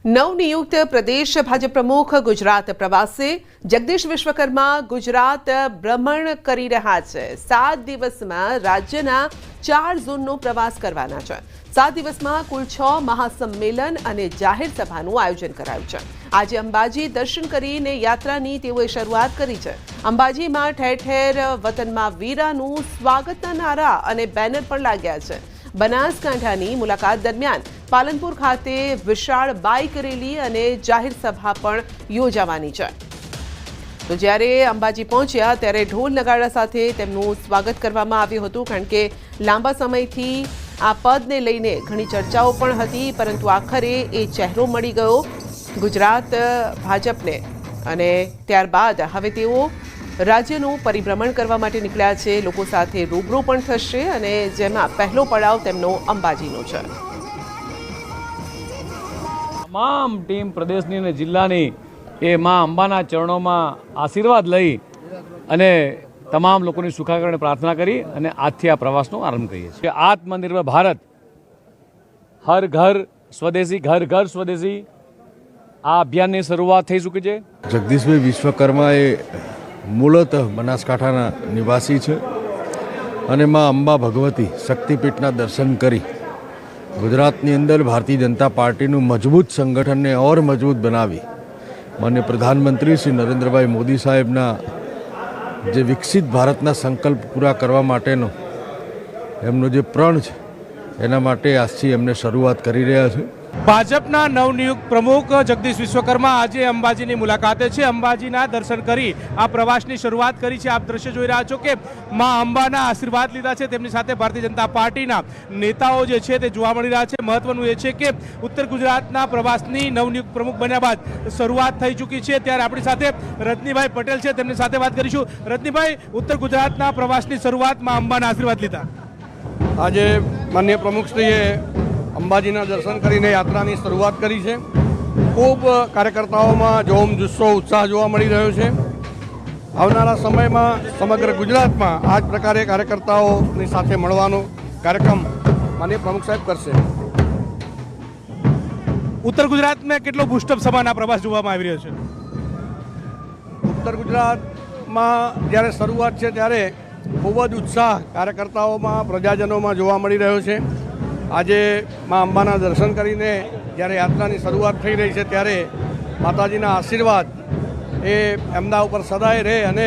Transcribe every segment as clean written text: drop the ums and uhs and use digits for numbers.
નવનિયુક્ત પ્રદેશ ભાજપ પ્રમુખ ગુજરાત પ્રવાસે જગદીશ વિશ્વકર્મા ગુજરાત ભ્રમણ કરી રહ્યા છે। 7 દિવસમાં રાજ્યના 4 ઝોનનો પ્રવાસ કરવાના છે। 7 દિવસમાં કુલ 6 મહાસંમેલન અને જાહેર સભાનું આયોજન કરાયું છે। આજે અંબાજી દર્શન કરીને યાત્રાની તેઓએ શરૂઆત કરી છે। અંબાજીમાં ઠેર ઠેર વતનમાં વીરાનું સ્વાગતના નારા અને બેનર પણ લાગ્યા છે। બનાસકાંઠાની મુલાકાત દરમિયાન પાલનપુર ખાતે વિશાળ બાઇક રેલી અને જાહેર સભા પણ યોજાવાની છે। તો જ્યારે અંબાજી પહોંચ્યા ત્યારે ઢોલ નગાડા સાથે તેમનું સ્વાગત કરવામાં આવ્યું હતું, કારણ કે લાંબા સમયથી આ પદને લઈને ઘણી ચર્ચાઓ પણ હતી, પરંતુ આખરે એ ચહેરો મળી ગયો ગુજરાત ભાજપને અને ત્યારબાદ હવે તેઓ રાજ્યનું પરિભ્રમણ કરવા માટે નીકળ્યા છે। લોકો સાથે રૂબરૂ પણ થશે અને જેમાં પહેલો પડાવ તેમનો અંબાજીનો છે। તમામ ટીમ પ્રદેશની અને જિલ્લાની એ માં અંબાના ચરણોમાં આશીર્વાદ લઈ અને તમામ લોકોની સુખાકારીની પ્રાર્થના કરી અને આજથી આ પ્રવાસનો આરંભ કરીએ છીએ। આત્મનિર્ભર ભારત, હર ઘર સ્વદેશી, ઘર ઘર સ્વદેશી, આ અભિયાનની શરૂઆત થઈ ચૂકી છે। જગદીશભાઈ વિશ્વકર્મા એ મૂળતઃ બનાસકાંઠાના નિવાસી છે અને માં અંબા ભગવતી શક્તિપીઠના દર્શન કરી ગુજરાતની અંદર ભારતીય જનતા પાર્ટીનું મજબૂત સંગઠનને ઓર મજબૂત બનાવી માનનીય પ્રધાનમંત્રી શ્રી નરેન્દ્રભાઈ મોદી સાહેબના જે વિકસિત ભારતના સંકલ્પ પૂરા કરવા માટેનો એમનો જે પ્રણ છે એના માટે આજથી એમને શરૂઆત કરી રહ્યા છે। ભાજપના નવનિયુક્ત પ્રમુખ જગદીશ વિશ્વકર્મા આજે અંબાજીની મુલાકાતે છે। અંબાજીના દર્શન કરી આ પ્રવાસની શરૂઆત કરી છે। આપ દ્રશ્ય જોઈ રહ્યા છો કે માં અંબાના આશીર્વાદ લીધા છે। તેમની સાથે ભારતીય જનતા પાર્ટીના નેતાઓ જે છે તે જોવા મળી રહ્યા છે। મહત્વનું એ છે કે ઉત્તર ગુજરાતના પ્રવાસની નવનિયુક્ત પ્રમુખ બન્યા બાદ શરૂઆત થઈ ચૂકી છે। ત્યારે આપણી સાથે રજનીભાઈ પટેલ છે, તેમની સાથે વાત કરીશું। રજનીભાઈ, ઉત્તર ગુજરાતના પ્રવાસની શરૂઆતમાં અંબાના આશીર્વાદ લીધા, આજે માનનીય પ્રમુખશ્રીએ અંબાજીના દર્શન કરીને યાત્રાની શરૂઆત કરી છે। ખૂબ કાર્યકર્તાઓમાં જોમ જુસ્સો ઉત્સાહ જોવા મળી રહ્યો છે। આવનારા સમયમાં સમગ્ર ગુજરાતમાં આ જ પ્રકારે કાર્યકર્તાઓની સાથે મળવાનો કાર્યક્રમ માનનીય પ્રમુખ સાહેબ કરશે। ઉત્તર ગુજરાતમાં કેટલો બુસ્ટઅપ સમાન આ પ્રવાસ જોવામાં આવી રહ્યો છે? ઉત્તર ગુજરાતમાં જ્યારે શરૂઆત છે ત્યારે ખૂબ જ ઉત્સાહ કાર્યકર્તાઓમાં, પ્રજાજનોમાં જોવા મળી રહ્યો છે। આજે માં અંબાના દર્શન કરીને જ્યારે યાત્રાની શરૂઆત થઈ રહી છે ત્યારે માતાજીના આશીર્વાદ એ એમના ઉપર સદાય રહે અને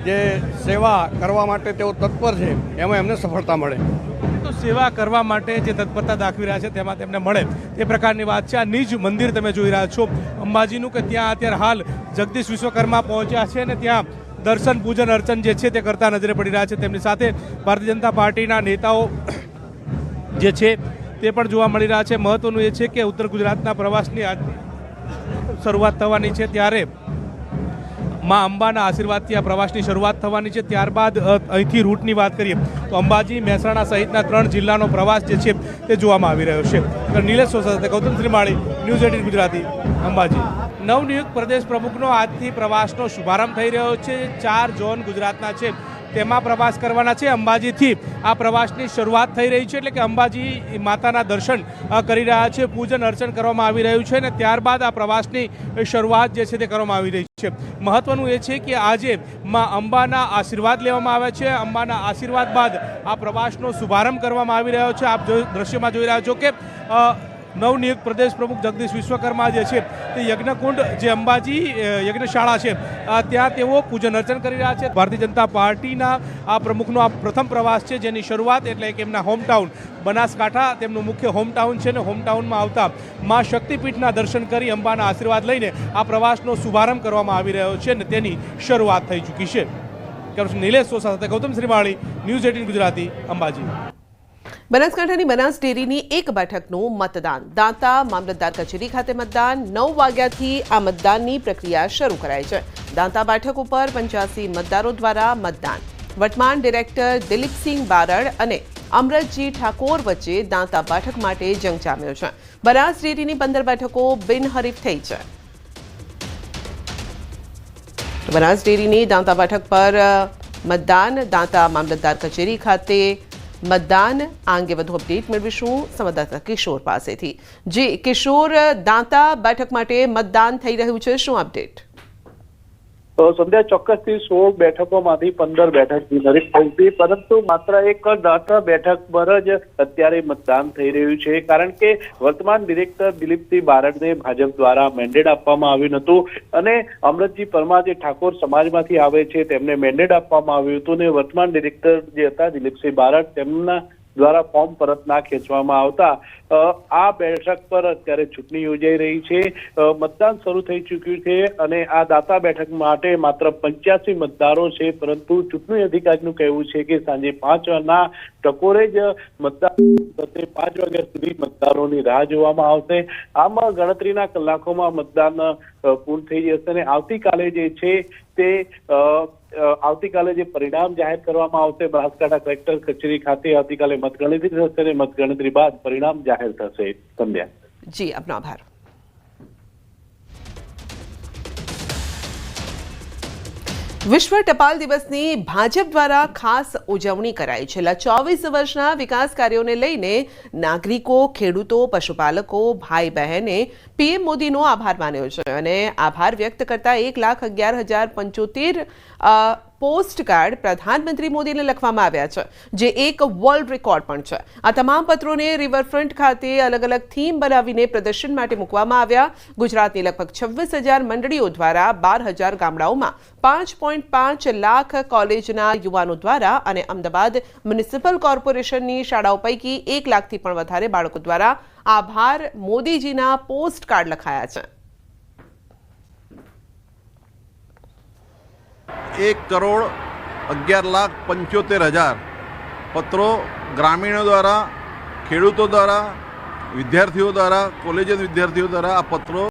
જે સેવા કરવા માટે તેઓ તત્પર છે એમાં એમને સફળતા મળે। તો સેવા કરવા માટે જે તત્પરતા દાખવી રહ્યા છે તેમાં તેમને મળે તે પ્રકારની વાત છે। આ નિજ મંદિર તમે જોઈ રહ્યા છો અંબાજીનું, કે ત્યાં અત્યારે હાલ જગદીશ વિશ્વકર્મા પહોંચ્યા છે અને ત્યાં દર્શન, પૂજન, અર્ચન જે છે તે કરતા નજરે પડી રહ્યા છે। તેમની સાથે ભારતીય જનતા પાર્ટીના નેતાઓ જે છે તે પણ જોવા મળી રહ્યા છે। મહત્વનું એ છે કે ઉત્તર ગુજરાતના પ્રવાસની શરૂઆત થવાની છે ત્યારે માં અંબાના આશીર્વાદથી આ પ્રવાસની શરૂઆત થવાની છે। ત્યારબાદ અહીંથી રૂટની વાત કરીએ તો અંબાજી, મહેસાણા સહિતના 3 જિલ્લાનો પ્રવાસ જે છે તે જોવામાં આવી રહ્યો છે। નિલેશ સાથે ગૌતમ શ્રીમાળી, ન્યૂઝ 18 ગુજરાતી, અંબાજી। નવનિયુક્ત પ્રદેશ પ્રમુખનો આજથી પ્રવાસનો શુભારંભ થઈ રહ્યો છે। 4 ઝોન ગુજરાતના છે તેમાં પ્રવાસ કરવાના છે। અંબાજીથી આ પ્રવાસની શરૂઆત થઈ રહી છે, એટલે કે અંબાજી માતાના દર્શન કરી રહ્યા છે, પૂજન અર્ચન કરવામાં આવી રહ્યું છે અને ત્યારબાદ આ પ્રવાસની શરૂઆત જે છે તે કરવામાં આવી રહી છે। મહત્વનું એ છે કે આજે માં અંબાના આશીર્વાદ લેવામાં આવ્યા છે। અંબાના આશીર્વાદ બાદ આ પ્રવાસનો શુભારંભ કરવામાં આવી રહ્યો છે। આપ દ્રશ્યમાં જોઈ રહ્યા છો કે નવનિયુક્ત પ્રદેશ પ્રમુખ જગદીશ વિશ્વકર્મા જે છે તે યજ્ઞકુંડ, જે અંબાજી યજ્ઞશાળા છે ત્યાં તેઓ પૂજન અર્ચન કરી રહ્યા છે। ભારતીય જનતા પાર્ટીના આ પ્રમુખનો આ પ્રથમ પ્રવાસ છે, જેની શરૂઆત એટલે કે એમના હોમટાઉન બનાસકાંઠા તેમનું મુખ્ય હોમટાઉન છે અને હોમટાઉનમાં આવતા માં શક્તિપીઠના દર્શન કરી અંબાના આશીર્વાદ લઈને આ પ્રવાસનો શુભારંભ કરવામાં આવી રહ્યો છે અને તેની શરૂઆત થઈ ચૂકી છે। નિલેશ સાથે ગૌતમ શ્રીમાળી, ન્યૂઝ 18 ગુજરાતી, અંબાજી। બનાસકાંઠાની બનાસ ડેરીની એક બેઠકનું મતદાન, દાંતા મામલતદાર કચેરી ખાતે મતદાન। 9 વાગ્યાથી આ મતદાનની પ્રક્રિયા શરૂ કરાઈ છે। દાંતા બેઠક ઉપર 85 મતદારો દ્વારા મતદાન। વર્તમાન ડિરેક્ટર દિલીપસિંહ બારડ અને અમરતજી ઠાકોર વચ્ચે દાંતા બેઠક માટે જંગ જામ્યો છે। બનાસ ડેરીની 15 બેઠકો બિનહરીફ થઈ છે। બનાસ ડેરીની દાંતા બેઠક પર મતદાન, દાંતા મામલતદાર કચેરી ખાતે મતદાન આ અંગે વધુ અપડેટ મેળવીશું સંવાદદાતા કિશોર પાસેથી. જી કિશોર, દાંતા બેઠક માટે મતદાન થઈ રહ્યું છે, શું અપડેટ? સંધ્યા, ચોક્કસથી 16 બેઠકોમાંથી 15 બેઠક નિર્ધારિત થઈ હતી, પરંતુ માત્ર એક દાંતા બેઠક પર જ અત્યારે મતદાન થઈ રહ્યું છે, કારણ કે વર્તમાન ડિરેક્ટર દિલીપસિંહ બારડને ભાજપ દ્વારા મેન્ડેટ આપવામાં આવ્યું હતું અને અમરતજી પરમાર જે ઠાકોર સમાજમાંથી આવે છે તેમને મેન્ડેટ આપવામાં આવ્યું હતું અને વર્તમાન ડિરેક્ટર જે હતા દિલીપસિંહ બારડ તેમના દ્વારા ફોર્મ પરત ના ખેંચવામાં આવતા આ બેઠક પર અત્યારે ચૂંટણી યોજાઈ રહી છે. મતદાન શરૂ થઈ ચૂક્યું છે અને આ દાંતા બેઠક માટે માત્ર 85 મતદારો છે, પરંતુ ચૂંટણી અધિકારીનું કહેવું છે કે સાંજે 5 ના ટકોરે જ મતદાન 5 વાગ્યા સુધી મતદારોની રાહ જોવામાં આવશે. આમ ગણતરીના કલાકોમાં મતદાન પૂર્ણ થઈ જશે અને આવતીકાલે જે છે તે આવતીકાલે જે પરિણામ જાહેર કરવામાં આવશે બનાસકાંઠા કલેક્ટર કચેરી ખાતે આવતીકાલે મતગણતરી થશે અને મતગણતરી બાદ પરિણામ જાહેર થશે. સંધ્યા. જી, આપનો આભાર. વિશ્વ ટપાલ દિવસની ભાજપ દ્વારા ખાસ ઉજવણી કરાઈ. છેલ્લા 24 વર્ષના વિકાસ કાર્યોને લઈને નાગરિકો, ખેડૂતો, પશુપાલકો, ભાઈ બહેને પીએમ મોદીનો આભાર માન્યો છે અને આભાર વ્યક્ત કરતા 1,11,075 પોસ્ટ કાર્ડ પ્રધાનમંત્રી મોદીને લખવામાં આવ્યા છે, જે એક વર્લ્ડ રેકોર્ડ પણ છે. આ તમામ પત્રોને રિવરફ્રન્ટ ખાતે અલગ અલગ થીમ બનાવીને પ્રદર્શન માટે મૂકવામાં આવ્યા. ગુજરાતની લગભગ 26,000 મંડળીઓ દ્વારા 12,000 ગામડાઓમાં 5.5 લાખ કોલેજના યુવાનો દ્વારા અને અમદાવાદ મ્યુનિસિપલ કોર્પોરેશનની શાળાઓ પૈકી 1 લાખથી પણ વધારે બાળકો દ્વારા આભાર મોદીજીના પોસ્ટ કાર્ડ લખાયા છે. 1,11,75,000 પત્રો ગ્રામીણો દ્વારા, ખેડૂતો દ્વારા, વિદ્યાર્થીઓ દ્વારા, કોલેજ વિદ્યાર્થીઓ દ્વારા આ પત્રો